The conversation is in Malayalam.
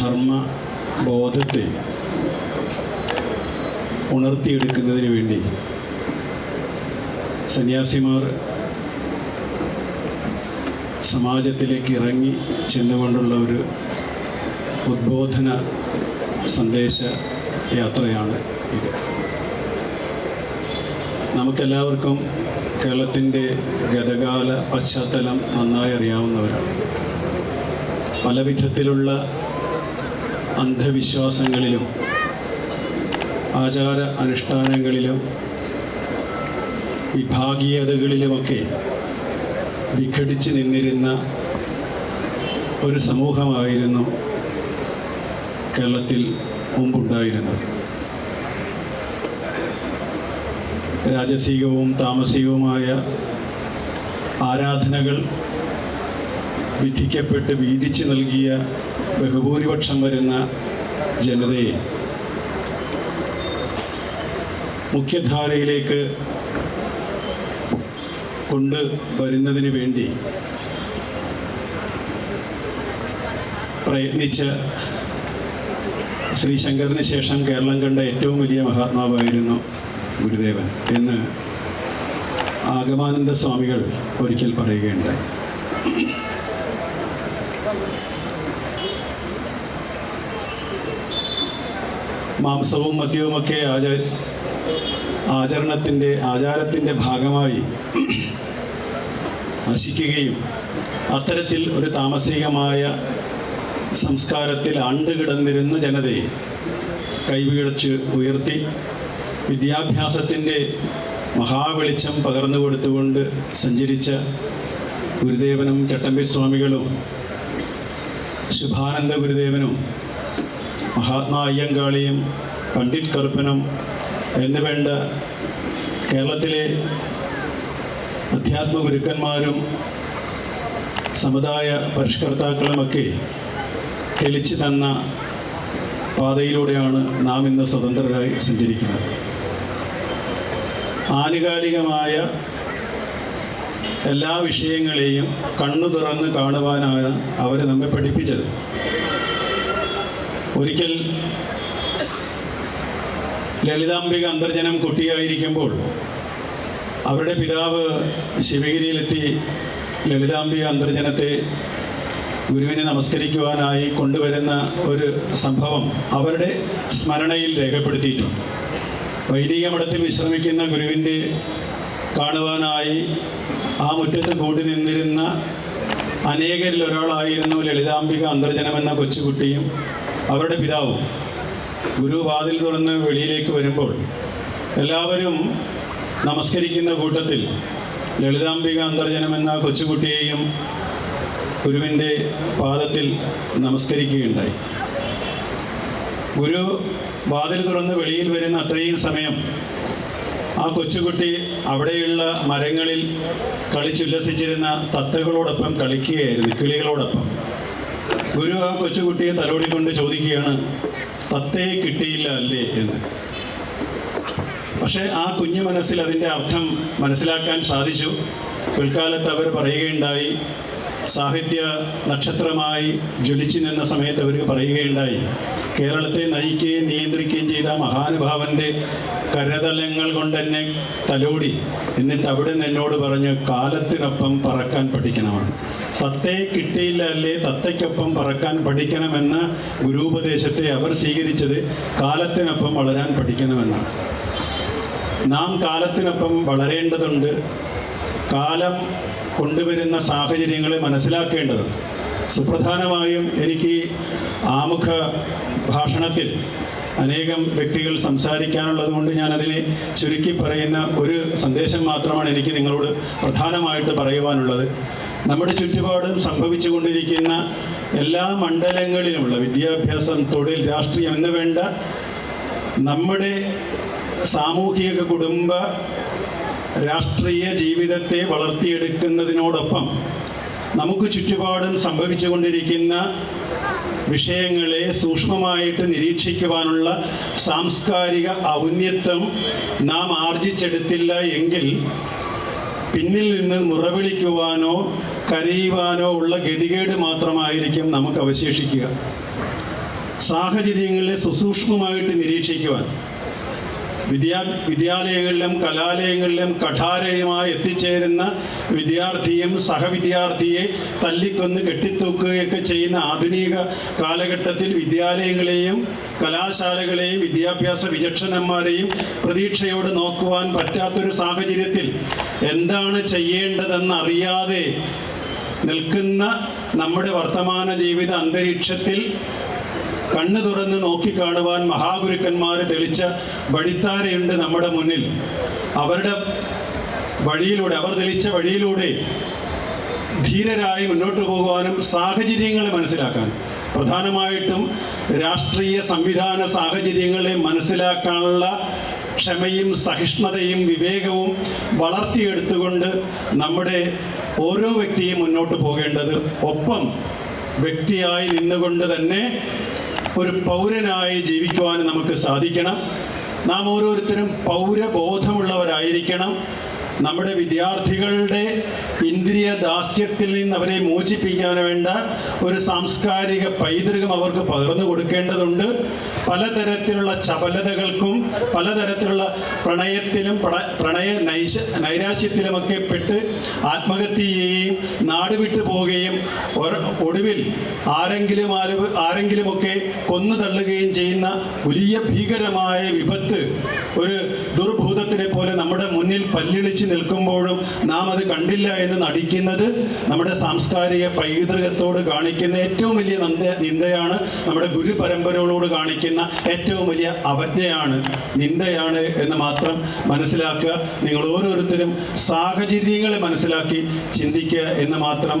ധർമ്മബോധത്തെ ഉണർത്തിയെടുക്കുന്നതിന് വേണ്ടി സന്യാസിമാർ സമാജത്തിലേക്ക് ഇറങ്ങി ചെന്നുകൊണ്ടുള്ള ഒരു ഉദ്ബോധന സന്ദേശ യാത്രയാണ് ഇത്. നമുക്കെല്ലാവർക്കും കേരളത്തിൻ്റെ ഗതകാല പശ്ചാത്തലം നന്നായി അറിയാവുന്നവരാണ്. പല വിധത്തിലുള്ള അന്ധവിശ്വാസങ്ങളിലും ആചാര അനുഷ്ഠാനങ്ങളിലും വിഭാഗീയതകളിലുമൊക്കെ വിഘടിച്ച് നിന്നിരുന്ന ഒരു സമൂഹമായിരുന്നു കേരളത്തിൽ മുമ്പുണ്ടായിരുന്നത്. രാജസികവും താമസികവുമായ ആരാധനകൾ വിധിക്കപ്പെട്ട് വീതിച്ചു നൽകിയ ബഹുഭൂരിപക്ഷം വരുന്ന ജനതയെ മുഖ്യധാരയിലേക്ക് കൊണ്ടുവരുന്നതിന് വേണ്ടി പ്രയത്നിച്ച ശ്രീ ശങ്കരന് ശേഷം കേരളം കണ്ട ഏറ്റവും വലിയ മഹാത്മാവായിരുന്നു ഗുരുദേവൻ എന്ന് ആഗമാനന്ദ സ്വാമികൾ ഒരിക്കൽ പറയുകയുണ്ടായി. മാംസവും മദ്യവുമൊക്കെ ആചാരത്തിൻ്റെ ഭാഗമായി നശിക്കുകയും അത്തരത്തിൽ ഒരു താമസികമായ സംസ്കാരത്തിൽ ആണ്ടുകിടന്നിരുന്ന ജനതയെ കൈപിടിച്ച് ഉയർത്തി വിദ്യാഭ്യാസത്തിൻ്റെ മഹാവെളിച്ചം പകർന്നു കൊടുത്തുകൊണ്ട് സഞ്ചരിച്ച ഗുരുദേവനും ചട്ടമ്പി സ്വാമികളും ശുഭാനന്ദ ഗുരുദേവനും മഹാത്മാ അയ്യങ്കാളിയും പണ്ഡിറ്റ് കറുപ്പനും എന്നുവേണ്ട കേരളത്തിലെ അധ്യാത്മ ഗുരുക്കന്മാരും സമുദായ പരിഷ്കർത്താക്കളുമൊക്കെ തെളിച്ചു തന്ന പാതയിലൂടെയാണ് നാം ഇന്ന് സ്വതന്ത്രരായി സഞ്ചരിക്കുന്നത്. ആനുകാലികമായ എല്ലാ വിഷയങ്ങളെയും കണ്ണു തുറന്ന് കാണുവാനാണ് അവർ നമ്മെ പഠിപ്പിച്ചത്. ഒരിക്കൽ ലളിതാംബിക അന്തർജനം കുട്ടിയായിരിക്കുമ്പോൾ അവരുടെ പിതാവ് ശിവഗിരിയിലെത്തി ലളിതാംബിക അന്തർജനത്തെ ഗുരുവിനെ നമസ്കരിക്കുവാനായി കൊണ്ടുവരുന്ന ഒരു സംഭവം അവരുടെ സ്മരണയിൽ രേഖപ്പെടുത്തിയിട്ടുണ്ട്. വൈദിക മഠത്തിൽ വിശ്രമിക്കുന്ന ഗുരുവിൻ്റെ കാണുവാനായി ആ മുറ്റത്ത് കൂടി നിന്നിരുന്ന അനേകരിൽ ഒരാളായിരുന്നു ലളിതാംബിക അന്തർജനമെന്ന കൊച്ചുകുട്ടിയും അവരുടെ പിതാവും. ഗുരു വാതിൽ തുറന്ന് വെളിയിലേക്ക് വരുമ്പോൾ എല്ലാവരും നമസ്കരിക്കുന്ന കൂട്ടത്തിൽ ലളിതാംബിക അന്തർജനമെന്ന കൊച്ചുകുട്ടിയെയും ഗുരുവിൻ്റെ പാദത്തിൽ നമസ്കരിക്കുകയുണ്ടായി. ഗുരു വാതിൽ തുറന്ന് വെളിയിൽ വരുന്ന അത്രയും സമയം ആ കൊച്ചുകുട്ടി അവിടെയുള്ള മരങ്ങളിൽ കളിച്ചുല്ലസിച്ചിരുന്ന തത്തകളോടൊപ്പം കളിക്കുകയായിരുന്നു, കിളികളോടൊപ്പം. ഗുരു ആ കൊച്ചുകുട്ടിയെ തലോടിക്കൊണ്ട് ചോദിക്കുകയാണ്, തത്തയെ കിട്ടിയില്ല അല്ലേ എന്ന്. പക്ഷേ ആ കുഞ്ഞു മനസ്സിൽ അതിൻ്റെ അർത്ഥം മനസ്സിലാക്കാൻ സാധിച്ചു. പിൽക്കാലത്ത് അവർ പറയുകയുണ്ടായി, സാഹിത്യ നക്ഷത്രമായി ജ്വലിച്ചു നിന്ന സമയത്ത് അവർ പറയുകയുണ്ടായി, കേരളത്തെ നയിക്കുകയും നിയന്ത്രിക്കുകയും ചെയ്ത മഹാനുഭാവൻ്റെ കരതലങ്ങൾ കൊണ്ട് എന്നെ തലോടി, എന്നിട്ട് അവിടെ നിന്ന് എന്നോട് പറഞ്ഞ് കാലത്തിനൊപ്പം പറക്കാൻ പഠിക്കണമെന്ന്. തത്തയെ കിട്ടിയില്ല അല്ലേ, തത്തയ്ക്കൊപ്പം പറക്കാൻ പഠിക്കണമെന്ന ഗുരുപദേശത്തെ അവർ സ്വീകരിച്ചത് കാലത്തിനൊപ്പം വളരാൻ പഠിക്കണമെന്നാണ്. നാം കാലത്തിനൊപ്പം വളരേണ്ടതുണ്ട്. കാലം കൊണ്ടുവരുന്ന സാഹചര്യങ്ങളെ മനസ്സിലാക്കേണ്ടതുണ്ട്. സുപ്രധാനമായും എനിക്ക് ആമുഖ ഭാഷണത്തിൽ അനേകം വ്യക്തികൾ സംസാരിക്കാനുള്ളത് കൊണ്ട് ഞാനതിനെ ചുരുക്കി പറയുന്ന ഒരു സന്ദേശം മാത്രമാണ് എനിക്ക് നിങ്ങളോട് പ്രധാനമായിട്ട് പറയുവാനുള്ളത്. നമ്മുടെ ചുറ്റുപാടും സംഭവിച്ചു കൊണ്ടിരിക്കുന്ന എല്ലാ മണ്ഡലങ്ങളിലുമുള്ള വിദ്യാഭ്യാസം, തൊഴിൽ, രാഷ്ട്രീയം എന്ന് വേണ്ട നമ്മുടെ സാമൂഹിക കുടുംബ രാഷ്ട്രീയ ജീവിതത്തെ വളർത്തിയെടുക്കുന്നതിനോടൊപ്പം നമുക്ക് ചുറ്റുപാടും സംഭവിച്ചു കൊണ്ടിരിക്കുന്ന വിഷയങ്ങളെ സൂക്ഷ്മമായിട്ട് നിരീക്ഷിക്കുവാനുള്ള സാംസ്കാരിക ഔന്നത്യം നാം ആർജിച്ചെടുത്തില്ല എങ്കിൽ പിന്നിൽ നിന്ന് മുറവിളിക്കുവാനോ കരയുവാനോ ഉള്ള ഗതികേട് മാത്രമായിരിക്കും നമുക്ക് അവശേഷിക്കുക. സാഹചര്യങ്ങളെ സുസൂക്ഷ്മമായിട്ട് നിരീക്ഷിക്കുവാൻ വിദ്യാലയങ്ങളിലും കലാലയങ്ങളിലും കഠാരയുമായി എത്തിച്ചേരുന്ന വിദ്യാർത്ഥിയും സഹവിദ്യാർത്ഥിയെ തല്ലിക്കൊന്ന് കെട്ടിത്തൂക്കുകയൊക്കെ ചെയ്യുന്ന ആധുനിക കാലഘട്ടത്തിൽ വിദ്യാലയങ്ങളെയും കലാശാലകളെയും വിദ്യാഭ്യാസ വിചക്ഷണന്മാരെയും പ്രതീക്ഷയോട് നോക്കുവാൻ പറ്റാത്തൊരു സാഹചര്യത്തിൽ എന്താണ് ചെയ്യേണ്ടതെന്നറിയാതെ നിൽക്കുന്ന നമ്മുടെ വർത്തമാന ജീവിത അന്തരീക്ഷത്തിൽ കണ്ണു തുറന്ന് നോക്കിക്കാണുവാൻ മഹാഗുരുക്കന്മാർ തെളിച്ച വഴിത്താരയുണ്ട് നമ്മുടെ മുന്നിൽ. അവരുടെ വഴിയിലൂടെ, അവർ തെളിച്ച വഴിയിലൂടെ ധീരരായി മുന്നോട്ട് പോകുവാനും സാഹചര്യങ്ങളെ മനസ്സിലാക്കാനും, പ്രധാനമായിട്ടും രാഷ്ട്രീയ സംവിധാന സാഹചര്യങ്ങളെ മനസ്സിലാക്കാനുള്ള ക്ഷമയും സഹിഷ്ണുതയും വിവേകവും വളർത്തിയെടുത്തുകൊണ്ട് നമ്മുടെ ഓരോ വ്യക്തിയും മുന്നോട്ട് പോകേണ്ടത്. ഒപ്പം വ്യക്തിയായി നിന്നുകൊണ്ട് തന്നെ ഒരു പൗരനായി ജീവിക്കുവാൻ നമുക്ക് സാധിക്കണം. നാം ഓരോരുത്തരും പൗരബോധമുള്ളവരായിരിക്കണം. നമ്മുടെ വിദ്യാർത്ഥികളുടെ ഇന്ദ്രിയ ദാസ്യത്തിൽ നിന്ന് അവരെ മോചിപ്പിക്കാൻ വേണ്ട ഒരു സാംസ്കാരിക പൈതൃകം അവർക്ക് പകർന്നു കൊടുക്കേണ്ടതുണ്ട്. പലതരത്തിലുള്ള ചപലതകൾക്കും പലതരത്തിലുള്ള പ്രണയത്തിലും നൈരാശ്യത്തിലുമൊക്കെ പെട്ട് ആത്മഹത്യ ചെയ്യുകയും നാട് വിട്ടു പോവുകയും ഒടുവിൽ ആരെങ്കിലുമൊക്കെ കൊന്നു തള്ളുകയും ചെയ്യുന്ന വലിയ ഭീകരമായ വിപത്ത്, ഒരു ദുർഭൂതത്തിനെ പോലെ നമ്മുടെ മുന്നിൽ പല്ലിളിച്ച് നിൽക്കുമ്പോഴും നാം അത് കണ്ടില്ല എന്ന് നടിക്കുന്നത് നമ്മുടെ സാംസ്കാരിക പൈതൃകത്തോട് കാണിക്കുന്ന ഏറ്റവും വലിയ നിന്ദയാണ്. നമ്മുടെ ഗുരുപരമ്പരകളോട് കാണിക്കുന്ന ഏറ്റവും വലിയ അവജ്ഞയാണ്, നിന്ദയാണ് എന്ന് മാത്രം മനസ്സിലാക്കുക. നിങ്ങൾ ഓരോരുത്തരും സാഹചര്യങ്ങളെ മനസ്സിലാക്കി ചിന്തിക്കുക എന്ന് മാത്രം